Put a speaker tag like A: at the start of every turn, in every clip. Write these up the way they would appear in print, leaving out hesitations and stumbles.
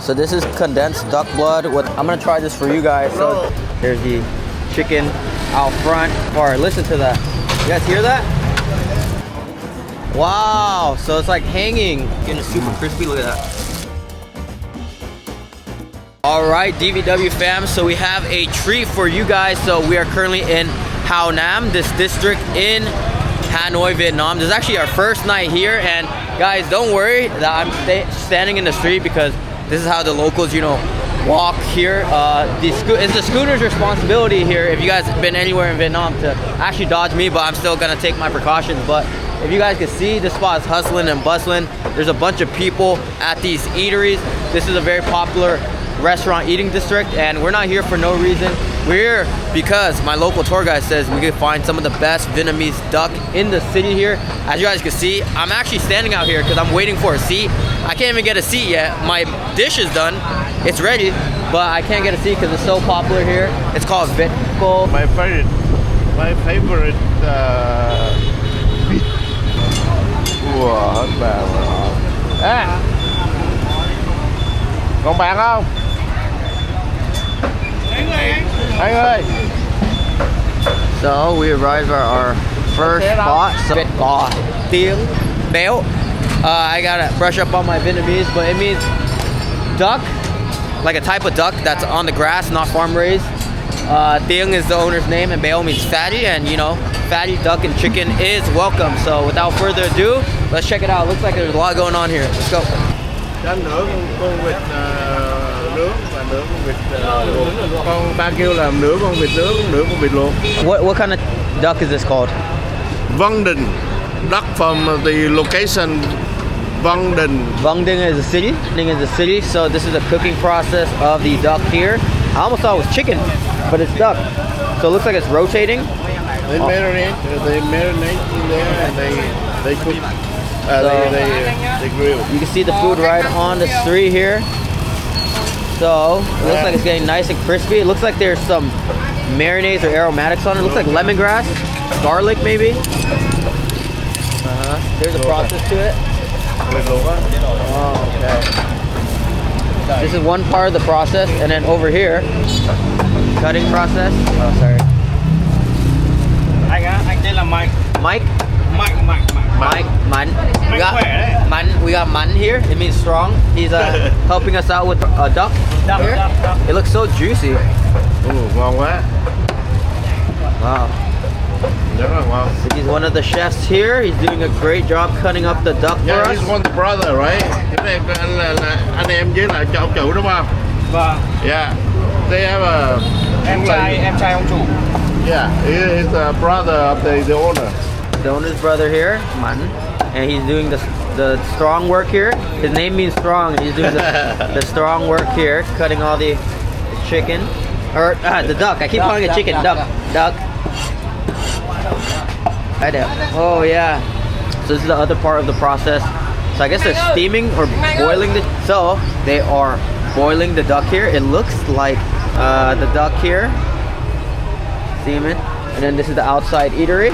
A: So this is condensed duck blood. I'm gonna try this for you guys. So here's the chicken out front. Alright, listen to that. You guys hear that? Wow, so it's like hanging. Getting super crispy, look at that. Alright, DVW fam, so we have a treat for you guys. So we are currently in Hanoi, this district in Hanoi, Vietnam. This is actually our first night here, and guys, don't worry that I'm standing in the street because this is how the locals, you know, walk here. It's the scooter's responsibility here, if you guys have been anywhere in Vietnam, to actually dodge me, but I'm still gonna take my precautions. But if you guys can see, this spot is hustling and bustling. There's a bunch of people at these eateries. This is a very popular restaurant eating district, and we're not here for no reason. We're here because my local tour guide says we could find some of the best Vietnamese duck in the city here. As you guys can see, I'm actually standing out here because I'm waiting for a seat. I can't even get a seat yet. My dish is done, it's ready, but I can't get a seat because it's so popular here. It's called Viet Pho.
B: My favorite Ủa, hết bà rồi. À, còn bạn không? Anh ơi.
A: So we arrived at our first spot. So Viet Pho, tiếng béo. I gotta brush up on my Vietnamese, but it means duck, like a type of duck that's on the grass, not farm raised. Tiếng is the owner's name, and béo means fatty, and you know, fatty duck and chicken is welcome. So without further ado, let's check it out. Looks like there's a lot going on here. Let's go.
B: Cho nướng con vịt nướng và nướng con vịt luộc. Con ba kêu là nướng con vịt nướng con vịt luộc.
A: What kind of duck is this called?
B: Vân Đình. Duck from the location Vân Đình.
A: Vân Đình is a city. Đình is a city. So this is the cooking process of the duck here. I almost thought it was chicken, but it's duck. So it looks like it's rotating.
B: They marinate in there, and they cook. They grill.
A: You can see the food right on the street here. So it looks like it's getting nice and crispy. It looks like there's some marinades or aromatics on it. It looks like lemongrass, garlic maybe. There's a process to it. Oh, okay. This is one part of the process, and then over here, cutting process. Oh, sorry.
C: Anh tên là Mike.
A: Mike.
C: Mike.
A: Man. We got Man here. It means strong. He's helping us out with a duck. Here. It looks so juicy.
B: Ngon quá.
A: Wow.
B: Rất là ngon.
A: So he's one of the chefs here. He's doing a great job cutting up the duck for
B: Yeah,
A: us.
B: he's one brother, right? Anh là anh em với lại ông chủ đúng không?
C: Vâng.
B: Yeah. They have a
C: Em trai ông chủ.
B: Yeah, he is a brother of the owner.
A: The owner's brother here, Man, and he's doing the strong work here. His name means strong, and he's doing the strong work here, cutting all the chicken, or the duck. I keep calling it chicken. Duck. Right there. Oh yeah. So this is the other part of the process. So I guess they're steaming or boiling so they are boiling the duck here. It looks like the duck here, steaming, and then this is the outside eatery.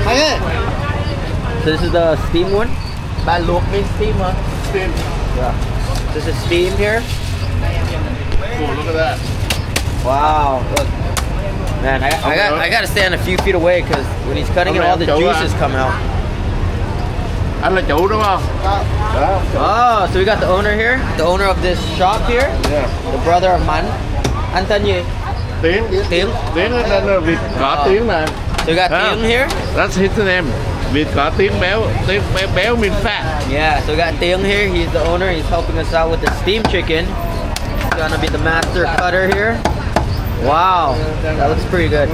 A: Okay. So this is the steam one. Ba luộc means steam, huh?
B: Steam.
A: Yeah. This is steam here.
B: Oh, look at that.
A: Wow. Look. Man, I gotta stand a few feet away because when he's cutting it, all the juices come out.
B: Anh là chủ đúng không?
A: Oh, so we got the owner here, the owner of this shop here.
B: Yeah.
A: The brother of Man. Anh tên gì?
B: Tiếng là vịt cỏ tiếng nè.
A: So we got Tiếng here.
B: That's his name. Vịt cỏ tiếng béo means fat.
A: Yeah, so we got Tiếng here. He's the owner. He's helping us out with the steam chicken. He's gonna be the master cutter here. Wow, that looks pretty good.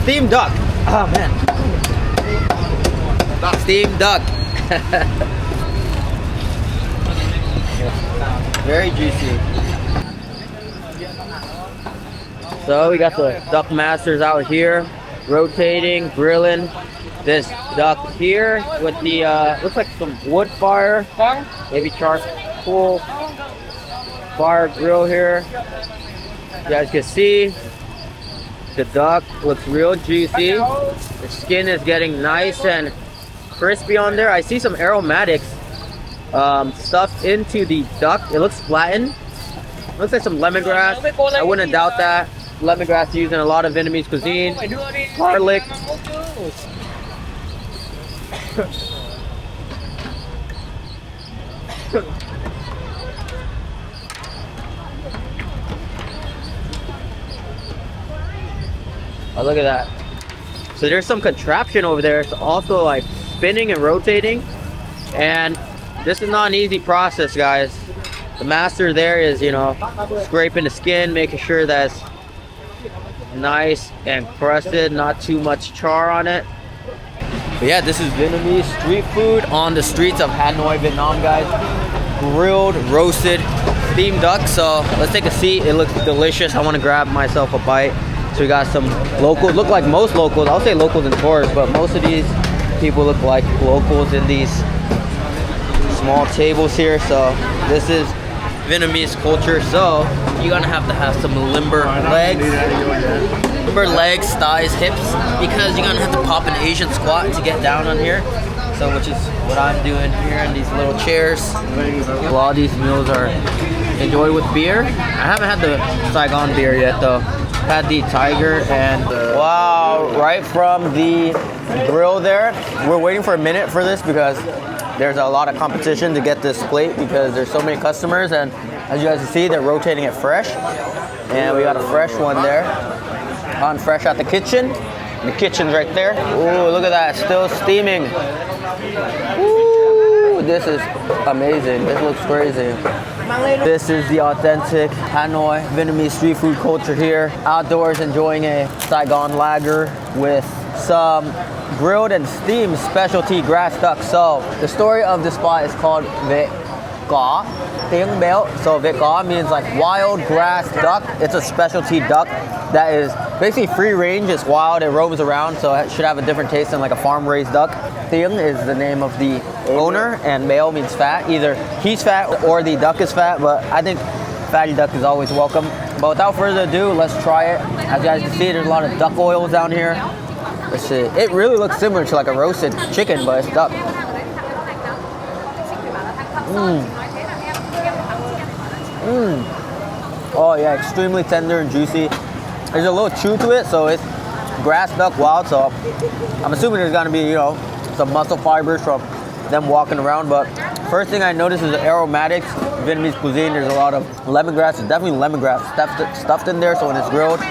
A: Steam duck. Oh man. Steam duck. Very juicy. So we got the duck masters out here, rotating, grilling this duck here with the looks like some wood fire, maybe charcoal fire grill here. You guys can see the duck looks real juicy. The skin is getting nice and crispy on there. I see some aromatics stuff into the duck. It looks flattened. Looks like some lemongrass. I wouldn't doubt that. Lemongrass used in a lot of Vietnamese cuisine. Garlic. Oh, look at that. So there's some contraption over there. It's also like spinning and rotating. And this is not an easy process, guys. The master there is, you know, scraping the skin, making sure that's nice and crusted, not too much char on it. But yeah, this is Vietnamese street food on the streets of Hanoi, Vietnam, guys. Grilled, roasted, steamed duck. So let's take a seat. It looks delicious. I want to grab myself a bite. So we got some locals. Look like most locals. I'll say locals and tourists, but most of these people look like locals in these small tables here. So this is Vietnamese culture. So you're gonna have to have some limber legs. Limber legs, thighs, hips, because you're gonna have to pop an Asian squat to get down on here. So which is what I'm doing here in these little chairs. A lot of these meals are enjoyed with beer. I haven't had the Saigon beer yet though. Had the Tiger and wow, right from the grill there. We're waiting for a minute for this because there's a lot of competition to get this plate because there's so many customers, and as you guys can see, they're rotating it fresh. And we got a fresh one there. On fresh out the kitchen. The kitchen's right there. Ooh, look at that, still steaming. Ooh, this is amazing. This looks crazy. This is the authentic Hanoi Vietnamese street food culture here. Outdoors enjoying a Saigon lager with some grilled and steamed specialty grass duck. So the story of this spot is called Vệ Có Tiếng Béo. So Vệ Có means like wild grass duck. It's a specialty duck that is basically free range. It's wild, it roams around, so it should have a different taste than like a farm raised duck. Tiếng is the name of the owner, and Béo means fat. Either he's fat or the duck is fat, but I think fatty duck is always welcome. But without further ado, let's try it. As you guys can see, there's a lot of duck oils down here. Let's see. It really looks similar to like a roasted chicken, but it's duck. Oh yeah, extremely tender and juicy. There's a little chew to it, so it's grass duck wild, so I'm assuming there's gonna be, you know, some muscle fibers from them walking around. But first thing I noticed is the aromatics. Vietnamese cuisine, there's a lot of lemongrass. There's definitely lemongrass stuffed in there, so when it's grilled,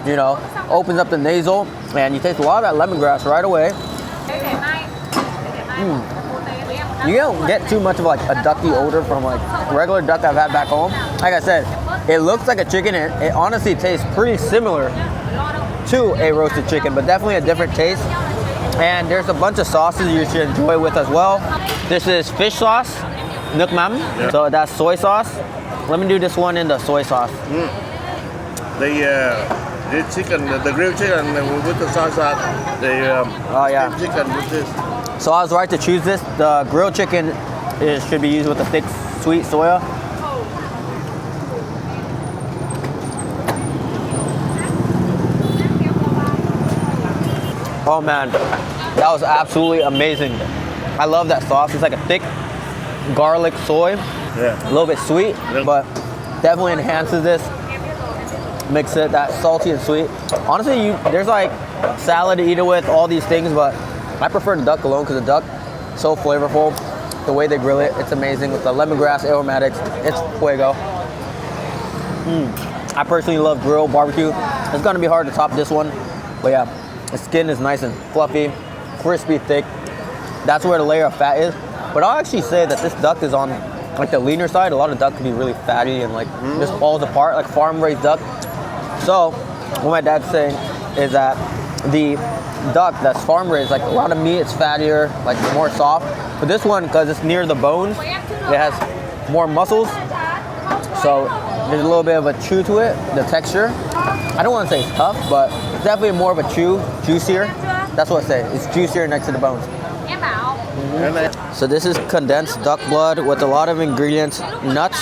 A: you know, opens up the nasal, and you taste a lot of that lemongrass right away. You don't get too much of like a ducky odor from like regular duck I've had back home. Like I said, it looks like a chicken, and it honestly tastes pretty similar to a roasted chicken, but definitely a different taste. And there's a bunch of sauces you should enjoy with as well. This is fish sauce, nước mắm. Yeah. So that's soy sauce. Let me do this one in the soy sauce.
B: The chicken, the grilled chicken with the soy sauce.
A: Oh yeah.
B: Chicken with this.
A: So I was right to choose this. The grilled chicken should be used with the thick, sweet soya. Oh man, that was absolutely amazing. I love that sauce. It's like a thick garlic soy. Yeah. A little bit sweet, but definitely enhances this. Mix it, that salty and sweet. Honestly, there's like salad to eat it with, all these things, but I prefer the duck alone because the duck is so flavorful. The way they grill it, it's amazing with the lemongrass aromatics. It's fuego. I personally love grilled barbecue. It's gonna be hard to top this one, but yeah. The skin is nice and fluffy, crispy, thick. That's where the layer of fat is. But I'll actually say that this duck is on like the leaner side. A lot of duck can be really fatty and like just falls apart, like farm-raised duck. So what my dad's saying is that the duck that's farm-raised, like a lot of meat, it's fattier, like more soft. But this one, because it's near the bones, it has more muscles. So there's a little bit of a chew to it, the texture. I don't want to say it's tough, but it's definitely more of a chew, juicier. That's what I say. It's juicier next to the bones. So this is condensed duck blood with a lot of ingredients, nuts.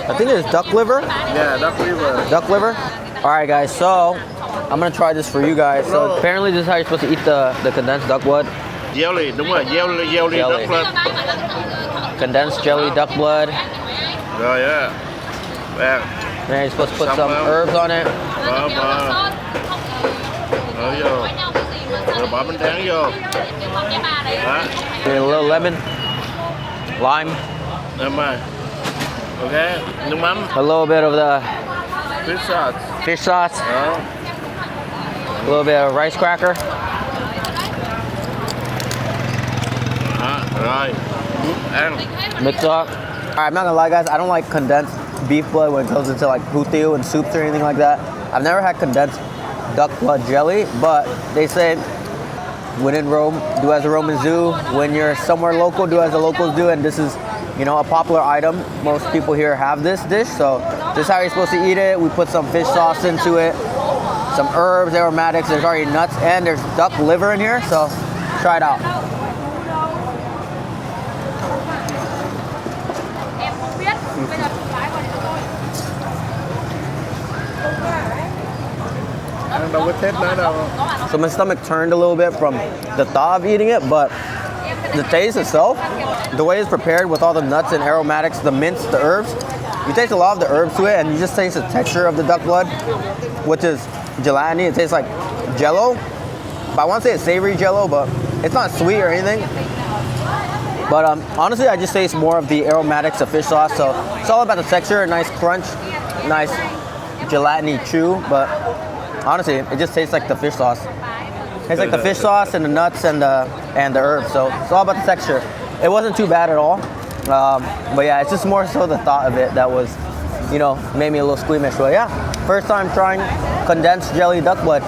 A: I think it's duck liver.
B: Yeah, duck liver.
A: Duck liver. All right, guys. So I'm gonna try this for you guys. So apparently this is how you're supposed to eat the condensed duck blood.
B: Jelly, đúng rồi, jelly duck blood.
A: condensed jelly duck blood.
B: Rồi á. Đây.
A: And you're supposed to put some herbs on it.
B: Bỏ vô. Rồi bỏ bánh tráng vô. Đó.
A: A little lemon, lime,
B: Em ơi. Ok. Nước mắm.
A: a little bit of the
B: Fish sauce.
A: fish sauce,
B: Đó.
A: a little bit of rice cracker.
B: Đó. Rồi. Ăn.
A: Mix up. Alright, I'm not gonna lie, guys. I don't like condensed beef blood when it goes into like hutio and soups or anything like that. I've never had condensed duck blood jelly, but they say when in Rome, do as the Romans do. When you're somewhere local, do as the locals do. And this is, you know, a popular item. Most people here have this dish, so this is how you're supposed to eat it. We put some fish sauce into it, some herbs, aromatics. There's already nuts, and there's duck liver in here, so try it out.
B: Ăn đâu có thết nữa đâu.
A: So my stomach turned a little bit from the thought of eating it, but the taste itself, the way it's prepared with all the nuts and aromatics, the mints, the herbs, you taste a lot of the herbs to it, and you just taste the texture of the duck blood, which is gelatiny. It tastes like jello, but I want to say it's savory jello, but it's not sweet or anything. But honestly, I just taste more of the aromatics of fish sauce, so it's all about the texture, a nice crunch, nice gelatiny chew, but honestly, it just tastes like the fish sauce. It's like the fish sauce and the nuts and the herbs. So it's all about the texture. It wasn't too bad at all. But yeah, it's just more so the thought of it that was, you know, made me a little squeamish. But yeah, first time trying condensed jelly duck blood.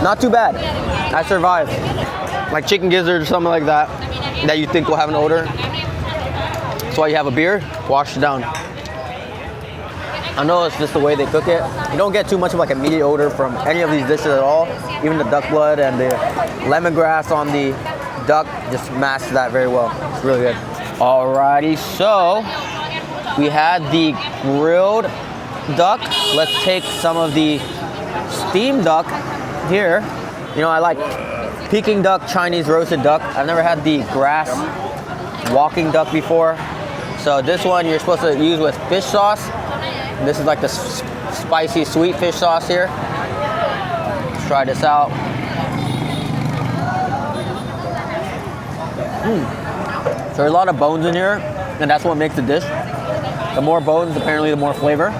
A: Not too bad. I survived. Like chicken gizzard or something like that you think will have an odor. That's why you have a beer, wash it down. I know it's just the way they cook it. You don't get too much of like a meaty odor from any of these dishes at all. Even the duck blood and the lemongrass on the duck just masks that very well. It's really good. Alrighty, so we had the grilled duck. Let's take some of the steamed duck here. You know, I like Peking duck, Chinese roasted duck. I've never had the grass walking duck before. So this one you're supposed to use with fish sauce. This is like the spicy sweet fish sauce here. Let's try this out. So there's a lot of bones in here, and that's what makes the dish. The more bones, apparently the more flavor.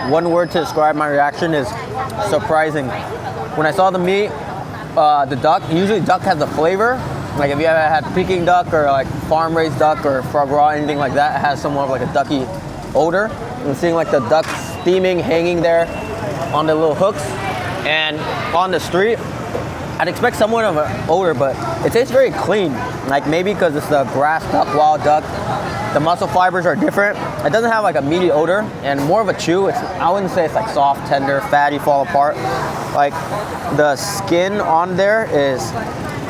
A: One word to describe my reaction is surprising. When I saw the meat, the duck, usually duck has a flavor. Like if you ever had Peking duck or like farm-raised duck or foie gras, anything like that, it has somewhat of like a ducky odor. And seeing like the duck steaming, hanging there on the little hooks and on the street, I'd expect somewhat of an odor, but it tastes very clean. Like maybe because it's the grass duck, wild duck, the muscle fibers are different. It doesn't have like a meaty odor and more of a chew. I wouldn't say it's like soft, tender, fatty, fall apart. Like the skin on there is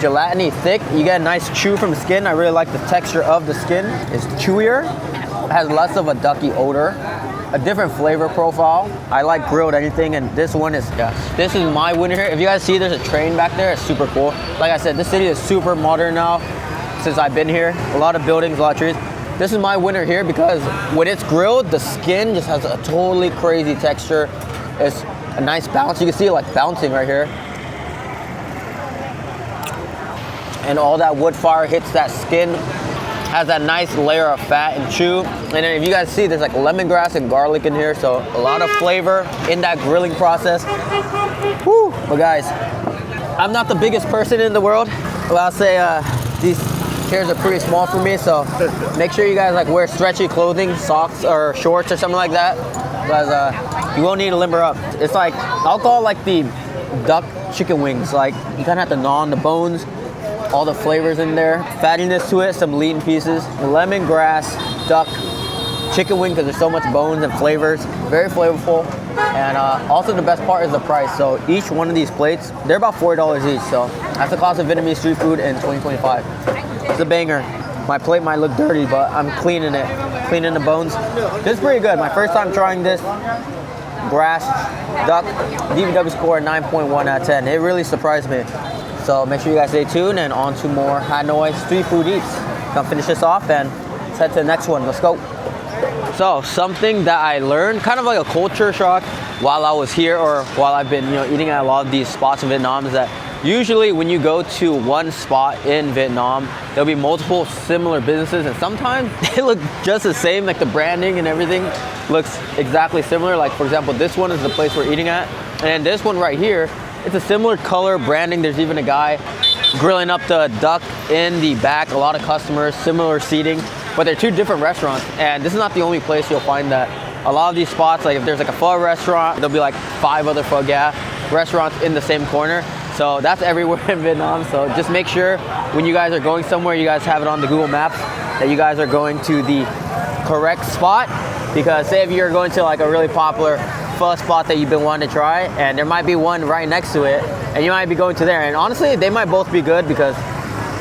A: gelatiny thick. You get a nice chew from the skin. I really like the texture of the skin. It's chewier. It has less of a ducky odor, a different flavor profile. I like grilled anything, and this one is, this is my winner here. If you guys see, there's a train back there. It's super cool. Like I said, this city is super modern now since I've been here. A lot of buildings, a lot of trees. This is my winner here because when it's grilled, the skin just has a totally crazy texture. It's a nice bounce. You can see it like bouncing right here. And all that wood fire hits that skin. Has that nice layer of fat and chew. And then if you guys see, there's like lemongrass and garlic in here, so a lot of flavor in that grilling process. Woo! But guys, I'm not the biggest person in the world. Well, I'll say these chairs are pretty small for me, so make sure you guys like wear stretchy clothing, socks or shorts or something like that, because you won't need to limber up. It's like, I'll call it like the duck chicken wings. Like you kind of have to gnaw on the bones. All the flavors in there, fattiness to it, some lean pieces, lemongrass, duck, chicken wing because there's so much bones and flavors, very flavorful. And also the best part is the price. So each one of these plates, they're about $40 each. So that's the cost of Vietnamese street food in 2025. It's a banger. My plate might look dirty, but I'm cleaning it, cleaning the bones. This is pretty good. My first time trying this grass duck, DVW score 9.1 out of 10. It really surprised me. So make sure you guys stay tuned and on to more Hanoi street food eats. Gonna finish this off and let's head to the next one. Let's go. So something that I learned, kind of like a culture shock while I was here or while I've been, eating at a lot of these spots in Vietnam, is that usually when you go to one spot in Vietnam, there'll be multiple similar businesses, and sometimes they look just the same, like the branding and everything looks exactly similar. Like for example, this one is the place we're eating at, and then this one right here, it's a similar color branding. There's even a guy grilling up the duck in the back, a lot of customers, similar seating, but they're two different restaurants. And this is not the only place you'll find that. A lot of these spots, like if there's like a pho restaurant, there'll be like 5 other pho ga restaurants in the same corner. So that's everywhere in Vietnam. So just make sure when you guys are going somewhere, you guys have it on the Google Maps that you guys are going to the correct spot. Because say if you're going to like a really popular pho spot that you've been wanting to try, and there might be one right next to it, and you might be going to there. And honestly, they might both be good because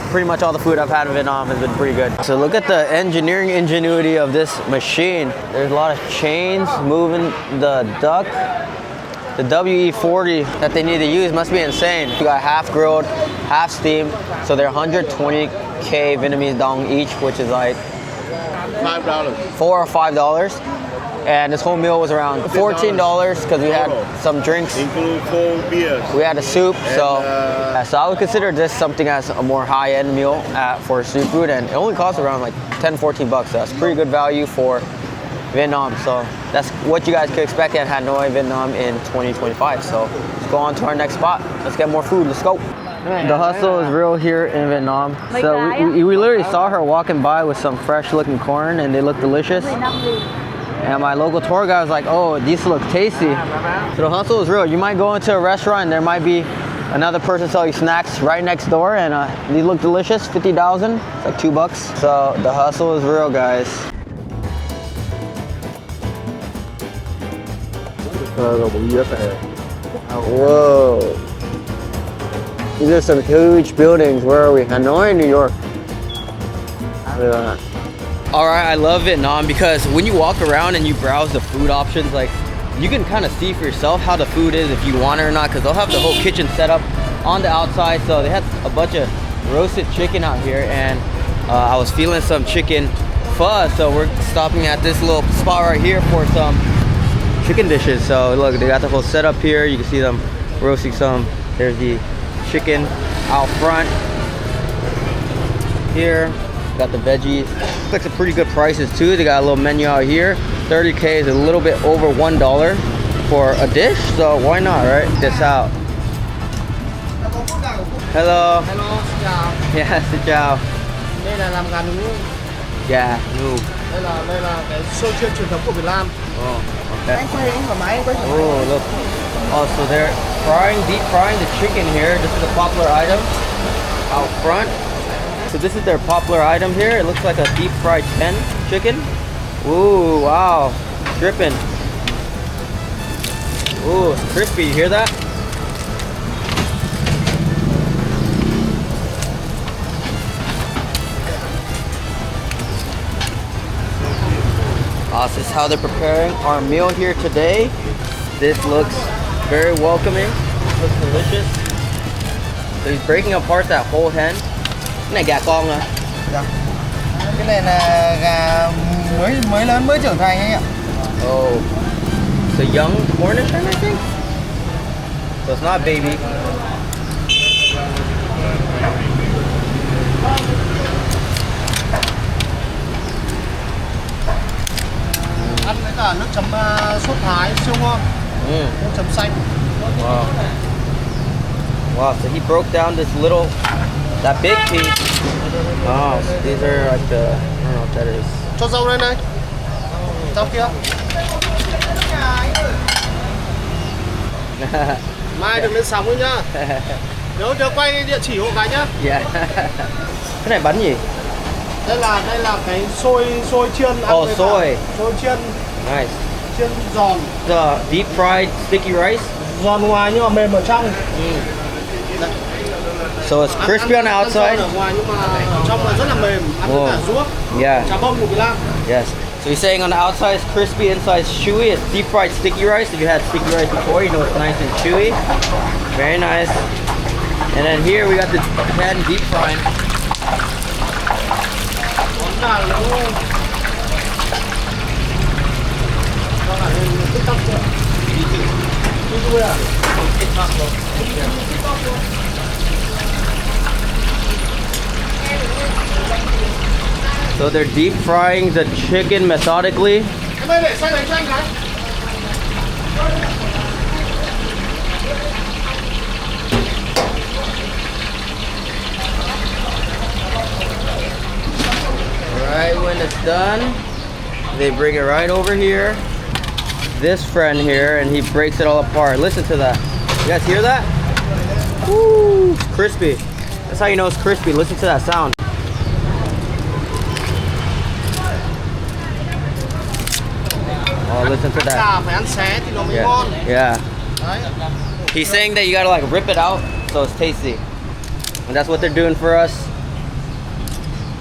A: pretty much all the food I've had in Vietnam has been pretty good. So look at the engineering ingenuity of this machine. There's a lot of chains moving the duck. The WE-40 that they need to use must be insane. You got half grilled, half steamed, so they're 120K Vietnamese dong each, which is like
B: $5.
A: $4 or $5. And this whole meal was around $14 because we had some drinks.
B: Include 4 beers.
A: We had a soup, so I would consider this something as a more high-end meal for seafood, and it only costs around like 10-14 bucks. So that's pretty good value for Vietnam. So that's what you guys could expect at Hanoi, Vietnam in 2025. So let's go on to our next spot. Let's get more food. Let's go. The hustle is real here in Vietnam. So we literally saw her walking by with some fresh-looking corn, and they look delicious. And my local tour guy was like, oh, these look tasty. So the hustle is real. You might go into a restaurant and there might be another person selling snacks right next door, and these look delicious, 50,000, it's like $2. So the hustle is real, guys. Whoa. These are some huge buildings. Where are we? Hanoi, New York? Look at that. All right, I love Vietnam because when you walk around and you browse the food options, like you can kind of see for yourself how the food is, if you want it or not, because they'll have the whole kitchen set up on the outside. So they had a bunch of roasted chicken out here, and I was feeling some chicken pho, so we're stopping at this little spot right here for some chicken dishes. So look, they got the whole setup here. You can see them roasting some. There's the chicken out front here. Got the veggies. Looks like some pretty good prices too. They got a little menu out here. 30K is a little bit over $1 for a dish, so why not, right? This out. Hello.
C: Hello, xin chào.
A: Yeah, xin chào.
C: Đây là làm gà nướng.
A: Yeah, no.
C: Đây là cái xôi chiên truyền thống của Việt Nam.
A: Oh, okay.
C: Anh quay thoải mái, anh quay thoải mái.
A: Oh, look. Oh, so they're deep frying the chicken here. This is a popular item out front. So this is their popular item here. It looks like a deep fried chicken. Ooh, wow. Dripping. Ooh, it's crispy. You hear that? This is how they're preparing our meal here today. This looks very welcoming. Looks delicious. So he's breaking apart that whole hen. Cái này gà con à?
C: Dạ. Cái này là gà mới lớn, mới trưởng thành anh ạ.
A: Oh, it's a young Cornish hen, I think. So it's not baby.
C: Ăn với cả nước chấm sốt Thái siêu ngon. Nước chấm xanh.
A: Wow. Wow, so he broke down that big piece. Oh, so these are like the, I don't know what that is.
C: Cho rau lên đây. Rau kia. Mai đừng lên sóng nữa nhá. Nhớ cho quay địa chỉ hộ cái nhá.
A: Yeah. Cái này bánh gì?
C: Đây là cái xôi chiên.
A: Oh, xôi.
C: Xôi chiên.
A: Nice.
C: Chiên giòn.
A: The deep fried sticky rice.
C: Giòn ngoài nhưng mà mềm ở trong.
A: So it's crispy on the outside.
C: Ở ngoài nhưng mà ở trong là rất là mềm. Ăn với cả ruốc.
A: Yeah.
C: Chả bông của Việt Nam.
A: Yes. So he's saying on the outside it's crispy, inside it's chewy. It's deep fried sticky rice. If you had sticky rice before, you know it's nice and chewy. Very nice. And then here we got the pan deep frying. So they're deep frying the chicken methodically.
C: Em ơi, để xoay bánh cho anh cái.
A: Right when it's done, they bring it right over here. This friend here, and he breaks it all apart. Listen to that. You guys hear that? Woo! It's crispy. That's how you know it's crispy. Listen to that sound. Oh, listen to that.
C: Chả phải ăn xé thì nó mới ngon.
A: Yeah.
C: Đấy.
A: He's saying that you gotta like rip it out so it's tasty. And that's what they're doing for us.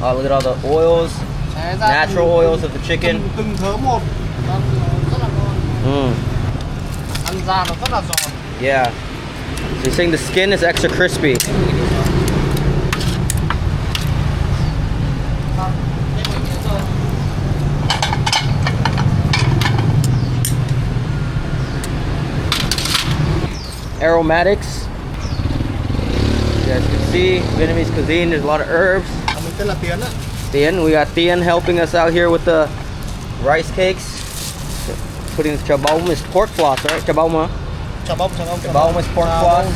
A: Oh, look at all the oils.
C: Xé ra
A: Natural oils of the chicken.
C: từng thớ một. Nó rất là ngon. Ăn ra nó rất là giòn.
A: Yeah. So he's saying the skin is extra crispy. Aromatics. You guys can see Vietnamese cuisine. There's a lot of herbs.
C: Mình tên là Tiến á.
A: Tien, we got Tien helping us out here with the rice cakes. Putting the chabong is pork floss, right? Chabong, huh?
C: Chả bông.
A: Chabong is pork floss.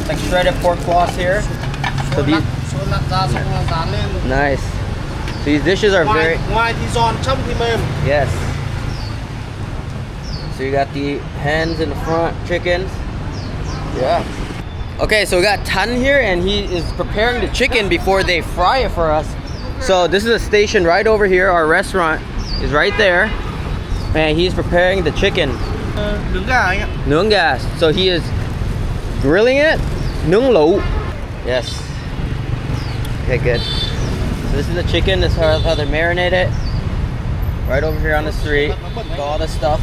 A: Like shredded pork floss here. So these
C: Xôi lặn ra xong là dán lên.
A: nice. So these dishes are very
C: Ngoài thì giòn, trong thì mềm.
A: yes. So you got the hens in the front, chickens. Yeah. Okay, so we got Tan here, and he is preparing the chicken before they fry it for us. So this is a station right over here. Our restaurant is right there, and he's preparing the chicken.
C: Nướng gà anh ạ.
A: Nướng gà. So he is grilling it. Nướng lẩu. Yes. Okay, good. So this is the chicken. This is how they marinate it. Right over here on the street. Got all this stuff.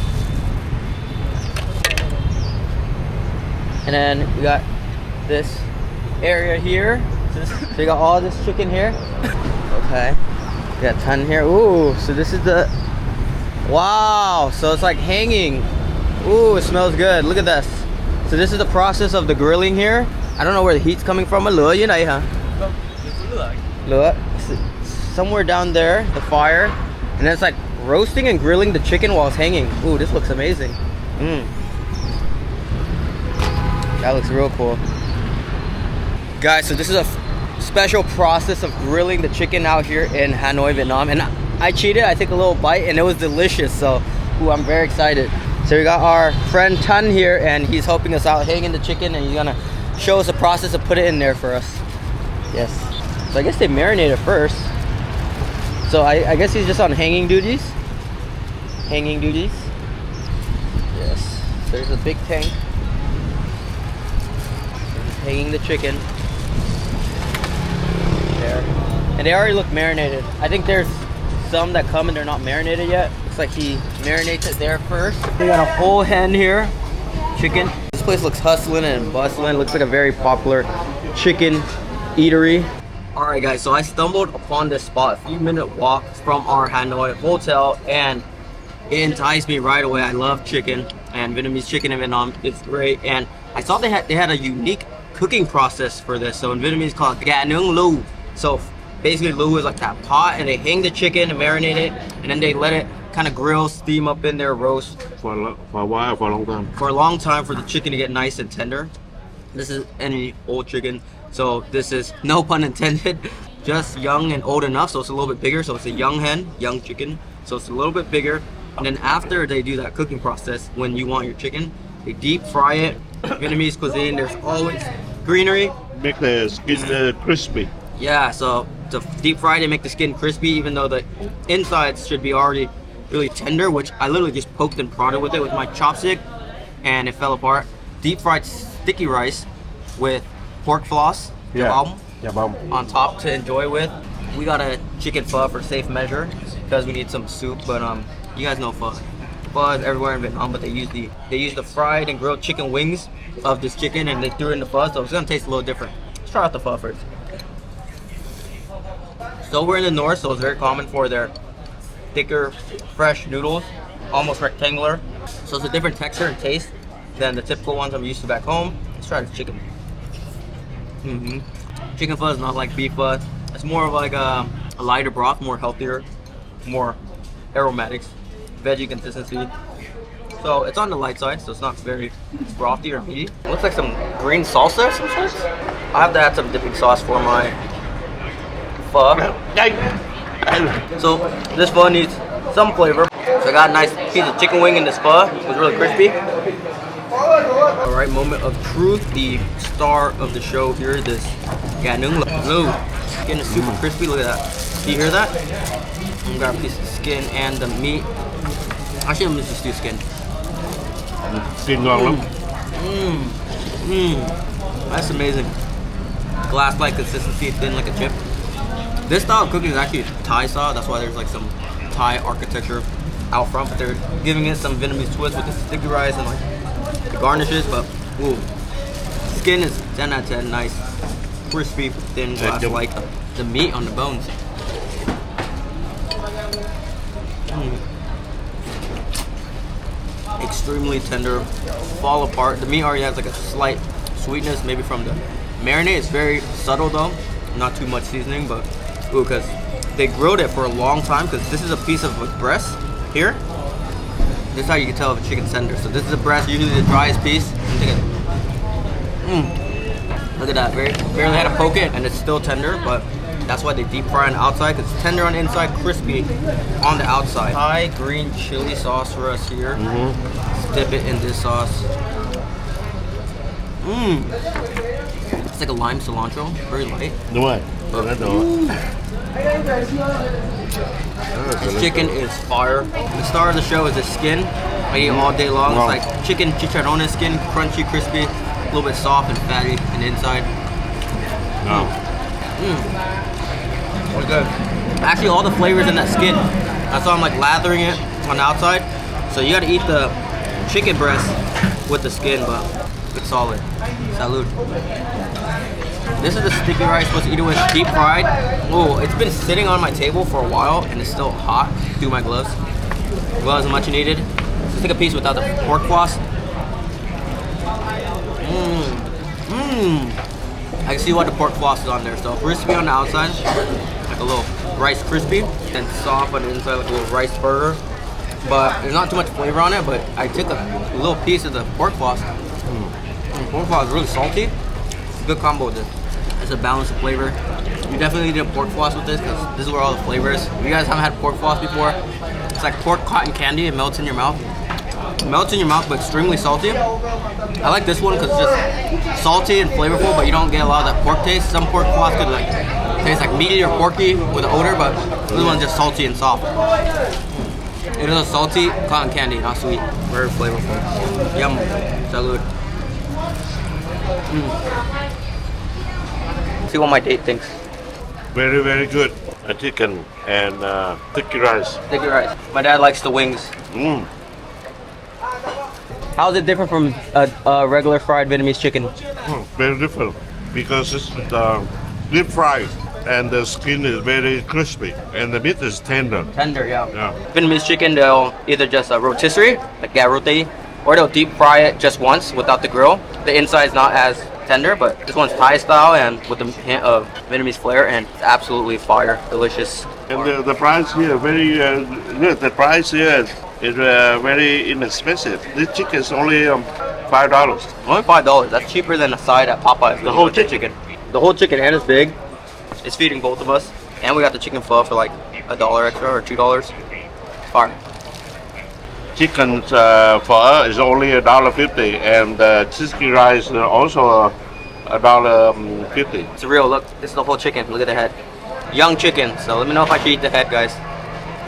A: And then we got this area here. So you got all this chicken here. Okay. We got ton here. Ooh, so this is the wow. So it's like hanging. Ooh, it smells good. Look at this. So this is the process of the grilling here. I don't know where the heat's coming from. Lửa dưới này hả? Lửa. Somewhere down there, the fire. And then it's like roasting and grilling the chicken while it's hanging. Ooh, this looks amazing. That looks real cool. Guys, so this is a special process of grilling the chicken out here in Hanoi, Vietnam. And I cheated, I took a little bite and it was delicious. So, ooh, I'm very excited. So we got our friend Tan here, and he's helping us out hanging the chicken, and he's gonna show us the process to put it in there for us. Yes. So I guess they marinate it first. So I guess he's just on hanging duties. Hanging duties. Yes. So there's a big tank. Hanging the chicken there, and they already look marinated. I think there's some that come and they're not marinated yet. Looks like he marinates it there first. We got a whole hen here, chicken. This place looks hustling and bustling. Looks like a very popular chicken eatery. All right, guys. So I stumbled upon this spot, a few-minute walk from our Hanoi hotel, and it enticed me right away. I love chicken, and Vietnamese chicken in Vietnam is great. And I saw they had a unique cooking process for this. So in Vietnamese called gà nướng lu. So basically lu is like that pot, and they hang the chicken and marinate it, and then they let it kind of grill, steam up in there, roast
B: For a while, for a long time.
A: for a long time for the chicken to get nice and tender. This is any old chicken, so this is, no pun intended, just young and old enough, so it's a little bit bigger. So it's a young hen, young chicken, so it's a little bit bigger. And then after they do that cooking process, when you want your chicken, they deep fry it. Vietnamese cuisine, there's always greenery.
B: Make the skin crispy.
A: Yeah, so to deep fry, they make the skin crispy, even though the insides should be already really tender, which I literally just poked and prodded with it with my chopstick, and it fell apart. Deep fried sticky rice with pork floss,
B: Yeah.
A: jabong, on top to enjoy with. We got a chicken pho for safe measure because we need some soup, but you guys know pho. Pho is everywhere in Vietnam, but they use the fried and grilled chicken wings of this chicken, and they threw it in the pho, so it's gonna taste a little different. Let's try out the pho first. So we're in the north, so it's very common for their thicker, fresh noodles, almost rectangular. So it's a different texture and taste than the typical ones I'm used to back home. Let's try the chicken. Chicken pho is not like beef pho. It's more of like a lighter broth, more healthier, more aromatics, veggie consistency. So it's on the light side, so it's not very frothy or meaty. It looks like some green salsa of some sorts. I have to add some dipping sauce for my pho. So this pho needs some flavor. So I got a nice piece of chicken wing in this pho. It was really crispy. Alright, moment of truth. The star of the show here, this gà nướng lẩu. Skin is super crispy, look at that. Do you hear that? I'm gonna grab a piece of skin and the meat. Actually, I'm gonna just do skin.
B: Skin ngon lắm.
A: That's amazing. Glass-like consistency, thin like a chip. This style of cooking is actually Thai style. That's why there's like some Thai architecture out front, but they're giving it some Vietnamese twist with the sticky rice and like the garnishes. But ooh, skin is 10 out of 10. Nice, crispy, thin, glass-like. The meat on the bones. Extremely tender, fall apart. The meat already has like a slight sweetness, maybe from the marinade. It's very subtle though, not too much seasoning, but ooh, because they grilled it for a long time. Because this is a piece of breast here. This is how you can tell if a chicken's tender. So this is the breast, usually the driest piece. Look at that, barely had to poke it, and it's still tender, but that's why they deep fry on the outside, because it's tender on the inside, crispy on the outside. Thai green chili sauce for us here. Let's dip it in this sauce. It's like a lime cilantro, very light.
B: Đúng rồi. Đó.
A: This chicken is fire. The star of the show is the skin. I eat it all day long. It's like chicken chicharrones skin, crunchy, crispy, a little bit soft and fatty on the inside. Really good. Actually, all the flavors in that skin. That's why I'm like lathering it on the outside. So you gotta eat the chicken breast with the skin, but it's solid. Salud. This is the sticky rice supposed to eat it with, deep fried. Oh, it's been sitting on my table for a while and it's still hot through my gloves. Gloves much needed. Let's take a piece without the pork floss. I can see why the pork floss is on there. So crispy on the outside, like a little rice crispy, and soft on the inside, like a little rice burger. But there's not too much flavor on it. But I took a little piece of the pork floss. The pork floss is really salty. It's a good combo with it. It's a balance of flavor. You definitely need a pork floss with this because this is where all the flavor is. If you guys haven't had pork floss before, it's like pork cotton candy. It melts in your mouth. It melts in your mouth, but extremely salty. I like this one because it's just salty and flavorful, but you don't get a lot of that pork taste. Some pork floss could like taste like meaty or porky with an odor, but this one's just salty and soft. It is a salty cotton candy, not sweet. Very flavorful. Yum. Salud. See what my date thinks.
B: Very, very good. A chicken and sticky rice.
A: Sticky rice. My dad likes the wings. How is it different from a regular fried Vietnamese chicken?
B: Very different because it's deep fried and the skin is very crispy and the meat is tender.
A: Tender, yeah. Vietnamese chicken, they'll either just rotisserie, like gà roti, or they'll deep fry it just once without the grill. The inside's not as tender, but this one's Thai style and with a hint of Vietnamese flair, and it's absolutely fire, delicious.
B: And the price here very good. The price here is very inexpensive. This chicken is only $5.
A: Only $5. That's cheaper than a side at Popeyes.
B: The whole chicken.
A: The whole chicken, and it's big. It's feeding both of us. And we got the chicken pho for like $1 extra or $2. Fire.
B: Chicken pho is only $1.50, and the sticky rice also $1.50.
A: It's real. Look, this is the whole chicken. Look at the head. Young chicken. So let me know if I should eat the head, guys.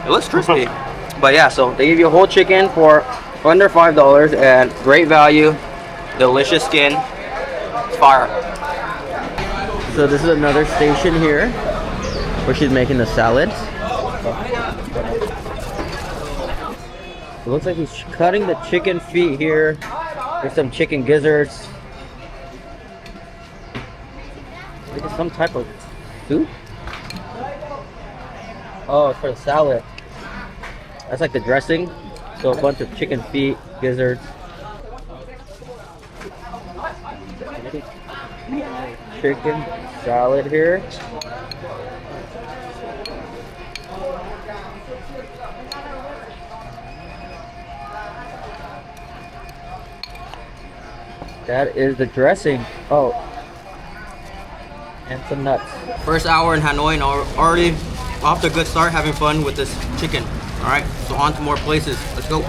A: It looks crispy. But yeah, so they give you a whole chicken for under $5 and great value, delicious skin. It's fire. So this is another station here where she's making the salads. It looks like he's cutting the chicken feet here. There's some chicken gizzards. Like some type of soup. Oh, it's for the salad. That's like the dressing. So a bunch of chicken feet, gizzards. Chicken salad here. That is the dressing. Oh, and some nuts. First hour in Hanoi and already off to a good start, having fun with this chicken. All right, so on to more places. Let's go.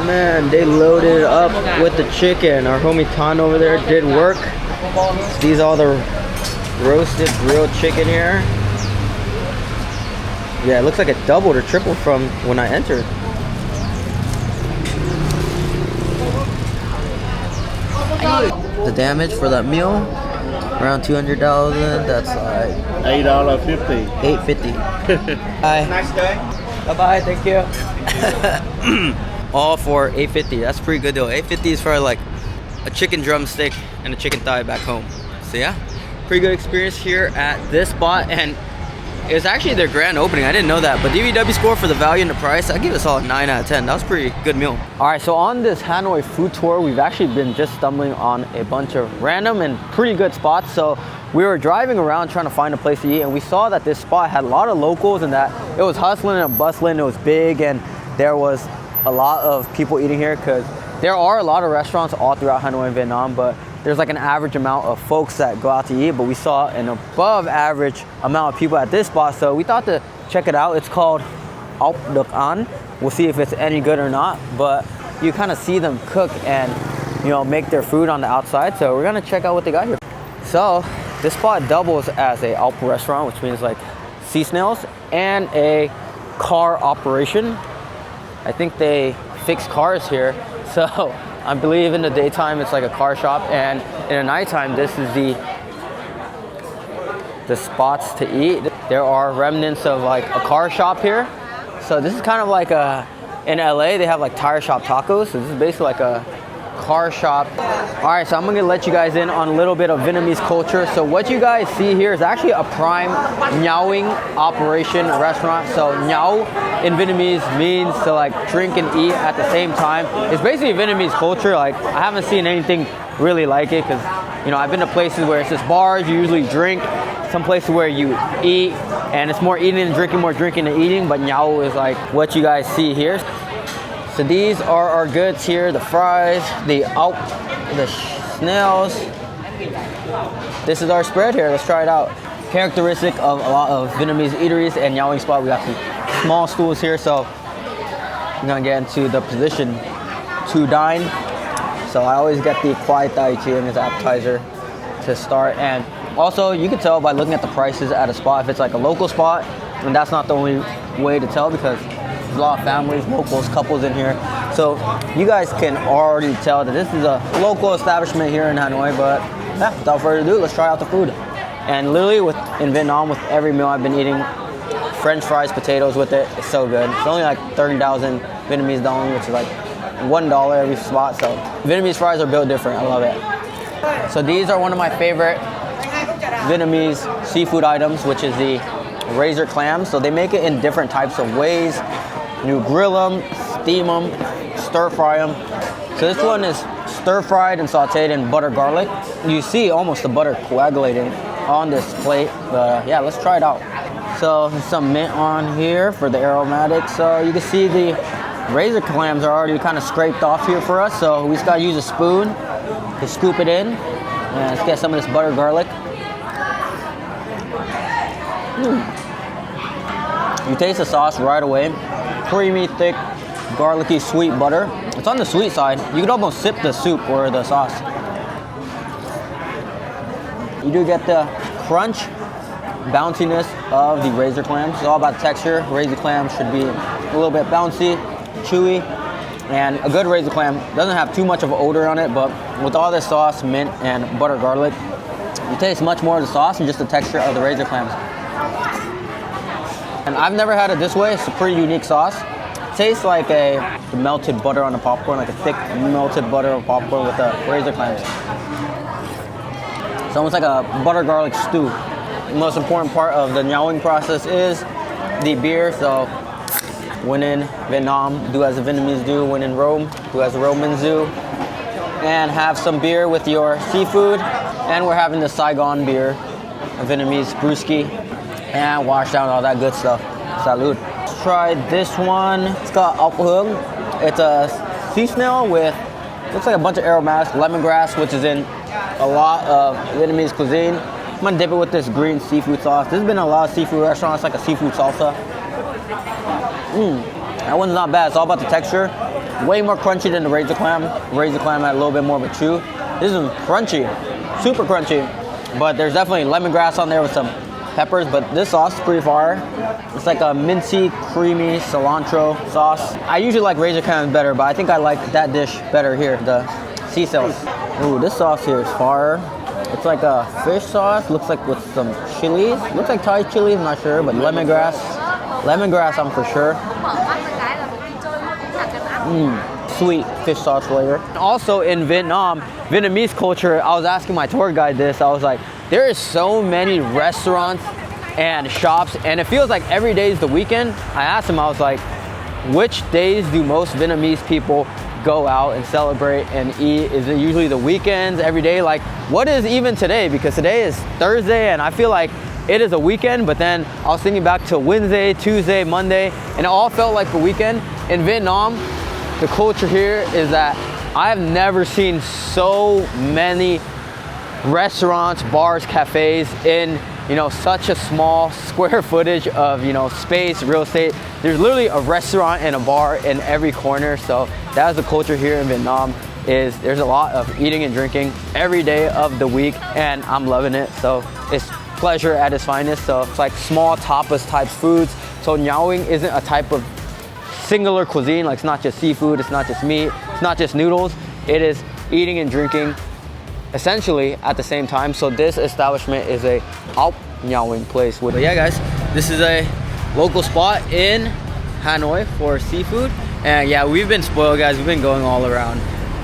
A: Man, they loaded up with the chicken. Our homie Tan over there did work. These are all the roasted grilled chicken here. Yeah, it looks like it doubled or tripled from when I entered. The damage for that meal, around 200,000. That's like
B: $8.50.
A: $8.50. Bye.
C: Nice day.
A: Bye bye. Thank you. All for $8.50. That's a pretty good deal. $8.50 is for like a chicken drumstick and a chicken thigh back home. So yeah, pretty good experience here at this spot, and it was actually their grand opening. I didn't know that, but DVW score for the value and the price, I give this all a 9 out of 10. That was a pretty good meal. All right, so on this Hanoi food tour, we've actually been just stumbling on a bunch of random and pretty good spots. So we were driving around trying to find a place to eat, and we saw that this spot had a lot of locals and that it was hustling and bustling. It was big, and there was a lot of people eating here because there are a lot of restaurants all throughout Hanoi and Vietnam, but there's like an average amount of folks that go out to eat, but we saw an above average amount of people at this spot, so we thought to check it out. It's called Ốc Được Ăn. We'll see if it's any good or not, but you kind of see them cook and, you know, make their food on the outside, so we're gonna check out what they got here. So this spot doubles as a Alp restaurant, which means like sea snails, and a car operation. I think they fix cars here, so I believe in the daytime it's like a car shop, and in the nighttime this is the spots to eat. There are remnants of like a car shop here, so this is kind of like in LA they have like tire shop tacos, so this is basically like a car shop. All right, so I'm gonna let you guys in on a little bit of Vietnamese culture. So what you guys see here is actually a prime nhậu operation restaurant. So nhậu in Vietnamese means to like drink and eat at the same time. It's basically Vietnamese culture. Like I haven't seen anything really like it because, you know, I've been to places where it's just bars, you usually drink, some places where you eat and it's more eating and drinking, more drinking and eating, but nhậu is like what you guys see here. So these are our goods here, the fries, the ốc, the snails. This is our spread here, let's try it out. Characteristic of a lot of Vietnamese eateries and nhậu spot, we got some small stools here, so I'm gonna get into the position to dine. So I always get the Quai Tai Chiên as appetizer to start, and also you can tell by looking at the prices at a spot if it's like a local spot, and that's not the only way to tell because there's a lot of families, locals, couples in here. So you guys can already tell that this is a local establishment here in Hanoi, but yeah, without further ado, let's try out the food. And literally in Vietnam, with every meal I've been eating, French fries, potatoes with it, it's so good. It's only like 30,000 Vietnamese dong, which is like $1 every spot. So Vietnamese fries are built different, I love it. So these are one of my favorite Vietnamese seafood items, which is the razor clams. So they make it in different types of ways. You grill them, steam them, stir fry them. So this one is stir fried and sauteed in butter garlic. You see almost the butter coagulating on this plate, but yeah, let's try it out. So there's some mint on here for the aromatics. So you can see the razor clams are already kind of scraped off here for us. So we just gotta use a spoon to scoop it in. And let's get some of this butter garlic. You taste the sauce right away. Creamy, thick, garlicky, sweet butter. It's on the sweet side. You could almost sip the soup or the sauce. You do get the crunch, bounciness of the razor clams. It's all about texture. Razor clams should be a little bit bouncy, chewy, and a good razor clam doesn't have too much of an odor on it, but with all this sauce, mint, and butter garlic, you taste much more of the sauce and just the texture of the razor clams. And I've never had it this way. It's a pretty unique sauce. It tastes like the melted butter on the popcorn, like a thick melted butter on popcorn with the razor clams. It's almost like a butter garlic stew. The most important part of the nhậu process is the beer. So when in Vietnam, do as the Vietnamese do. When in Rome, do as the Romans do. And have some beer with your seafood. And we're having the Saigon beer, a Vietnamese brewski, and wash down all that good stuff. Salud. Let's try this one. It's called ốc hương. It's a sea snail with, looks like a bunch of aromatics, lemongrass, which is in a lot of Vietnamese cuisine. I'm gonna dip it with this green seafood sauce. There's been a lot of seafood restaurants, like a seafood salsa. That one's not bad. It's all about the texture. Way more crunchy than the razor clam. Razor clam had a little bit more of a chew. This is crunchy, super crunchy. But there's definitely lemongrass on there with some peppers, but this sauce is pretty fire. It's like a minty, creamy cilantro sauce. I usually like razor clams better, but I think I like that dish better here, the sea cells. Ooh, this sauce here is fire. It's like a fish sauce, looks like with some chilies. Looks like Thai chilies, I'm not sure, but lemongrass. Lemongrass, I'm for sure. Sweet fish sauce flavor. Also in Vietnam, Vietnamese culture, I was asking my tour guide this, I was like, there is so many restaurants and shops, and it feels like every day is the weekend. I asked him, I was like, which days do most Vietnamese people go out and celebrate and eat? Is it usually the weekends, every day? Like, what is even today? Because today is Thursday, and I feel like it is a weekend, but then I was thinking back to Wednesday, Tuesday, Monday, and it all felt like a weekend. In Vietnam, the culture here is that I have never seen so many restaurants, bars, cafes in, you know, such a small square footage of, you know, space, real estate. There's literally a restaurant and a bar in every corner. So that is the culture here in Vietnam, is there's a lot of eating and drinking every day of the week, and I'm loving it. So it's pleasure at its finest. So it's like small tapas type foods. So nhậu isn't a type of singular cuisine, like it's not just seafood, it's not just meat, it's not just noodles, it is eating and drinking essentially at the same time. So this establishment is a ốc nhậu place. But yeah guys, this is a local spot in Hanoi for seafood, and yeah, we've been spoiled guys. We've been going all around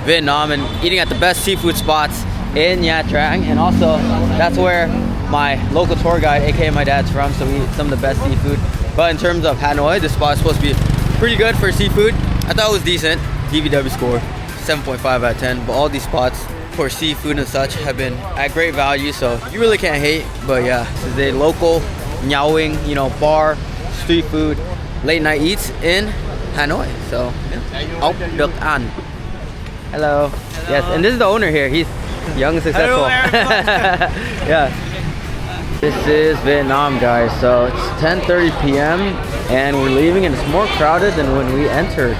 A: Vietnam and eating at the best seafood spots in Nha Trang, and also that's where my local tour guide, aka my dad's from, so we eat some of the best seafood. But in terms of Hanoi, this spot is supposed to be pretty good for seafood. I thought it was decent. DVW score 7.5 out of 10. But all these spots for seafood and such have been at great value, so you really can't hate. But yeah, this is a local nhậu, you know, bar, street food, late night eats in Hanoi. So yeah. Ốc được ăn. Hello. Yes, and this is the owner here. He's young and successful. Yeah. This is Vietnam guys, so it's 10:30 p.m. and we're leaving, and it's more crowded than when we entered.